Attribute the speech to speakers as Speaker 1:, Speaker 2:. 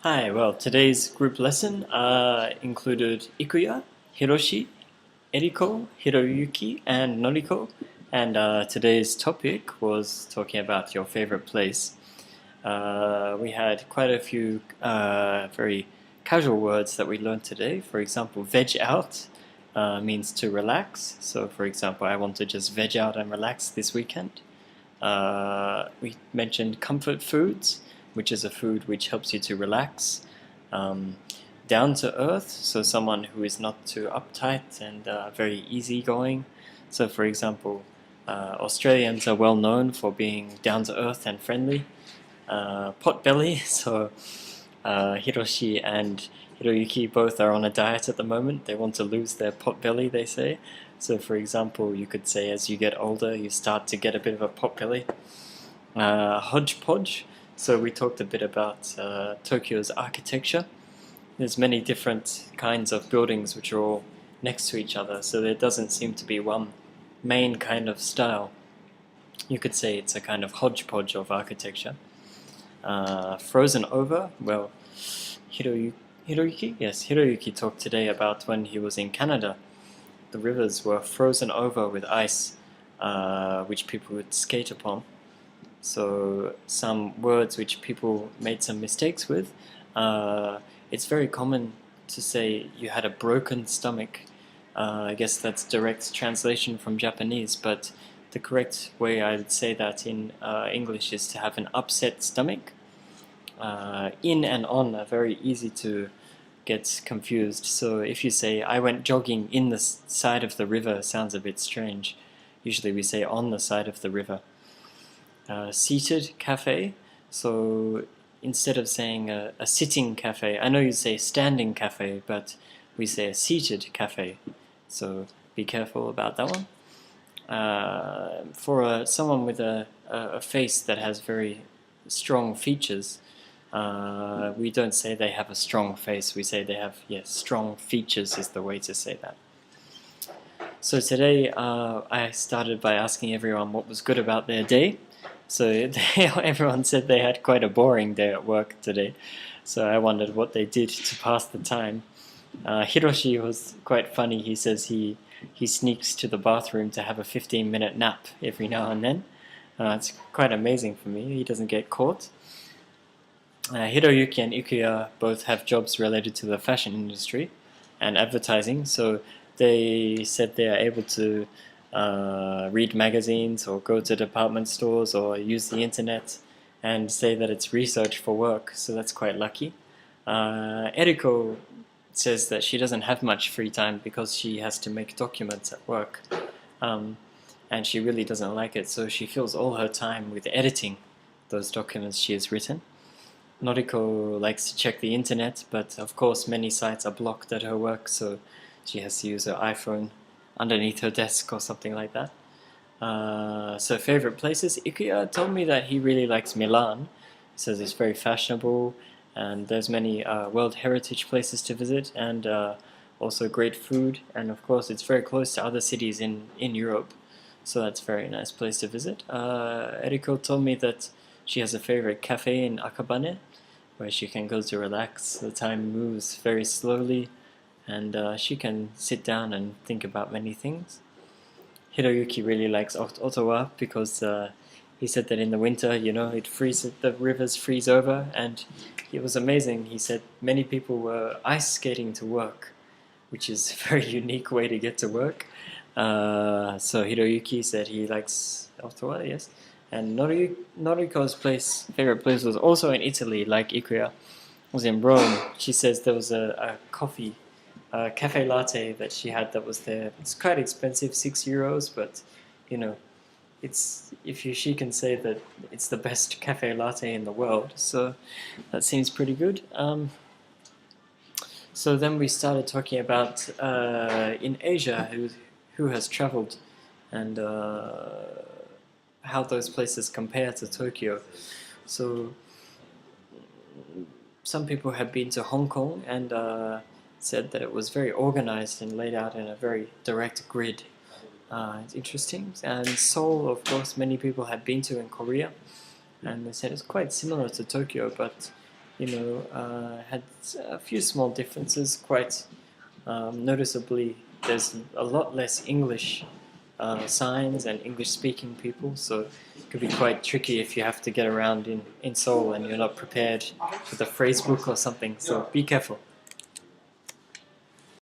Speaker 1: Hi, well, today's group lesson included Ikuya, Hiroshi, Eriko, Hiroyuki, and Noriko. And today's topic was talking about your favorite place. We had quite a few very casual words that we learned today. For example, veg out means to relax. So, for example, I want to just veg out and relax this weekend. We mentioned comfort foods, which is a food which helps you to relax. Um, Down to earth, so someone who is not too uptight and very easygoing. So, for example, Australians are well known for being down to earth and friendly. Pot belly, so Hiroshi and Hiroyuki both are on a diet at the moment. They want to lose their pot belly, they say. So, for example, you could say as you get older, you start to get a bit of a pot belly. Hodgepodge. So, we talked a bit about Tokyo's architecture. There's many different kinds of buildings which are all next to each other, so there doesn't seem to be one main kind of style. You could say it's a kind of hodgepodge of architecture. Frozen over, well, Hiroyuki? Yes, Hiroyuki talked today about when he was in Canada. The rivers were frozen over with ice, which people would skate upon. So some words which people made some mistakes with. It's very common to say you had a broken stomach. I guess that's direct translation from Japanese, but the correct way I would say that in English is to have an upset stomach. In and on are very easy to get confused. So if you say, I went jogging in the side of the river, sounds a bit strange. Usually we say on the side of the river. Seated cafe. So instead of saying a sitting cafe, I know you say standing cafe, but we say a seated cafe. So be careful about that one. For someone with a face that has very strong features, we don't say they have a strong face. We say they have, yes, strong features is the way to say that. So today I started by asking everyone what was good about their day. So everyone said they had quite a boring day at work today. So I wondered what they did to pass the time. Hiroshi was quite funny. He says he sneaks to the bathroom to have a 15-minute nap every now and then. It's quite amazing for me. He doesn't get caught. Hiroyuki and Ikuya both have jobs related to the fashion industry and advertising, so they said they are able to read magazines or go to department stores or use the internet and say that it's research for work, so that's quite lucky. Eriko says that she doesn't have much free time because she has to make documents at work, and she really doesn't like it, so she fills all her time with editing those documents she has written. Noriko likes to check the internet, but of course many sites are blocked at her work, so she has to use her iPhone underneath her desk or something like that. So favorite places, Ikuya told me that he really likes Milan. He says it's very fashionable and there's many World Heritage places to visit and also great food, and of course it's very close to other cities in Europe, so that's a very nice place to visit. Eriko told me that she has a favorite cafe in Akabane where she can go to relax. The time moves very slowly and she can sit down and think about many things. Hiroyuki really likes Ottawa because he said that in the winter, it freezes, the rivers freeze over, and it was amazing. He said many people were ice skating to work, which is a very unique way to get to work. So Hiroyuki said he likes Ottawa, yes. And Noriko's favorite place was also in Italy, like Ikuya. Was in Rome. She says there was a coffee, cafe latte that she had that was there. It's quite expensive, €6, but she can say that it's the best cafe latte in the world, so that seems pretty good. So then we started talking about in Asia who has traveled and how those places compare to Tokyo. So some people have been to Hong Kong and said that it was very organized and laid out in a very direct grid. It's interesting. And Seoul, of course, many people had been to in Korea, and they said it's quite similar to Tokyo, but had a few small differences. Quite noticeably, there's a lot less English signs and English-speaking people, so it could be quite tricky if you have to get around in Seoul and you're not prepared with a phrase book or something. So be careful.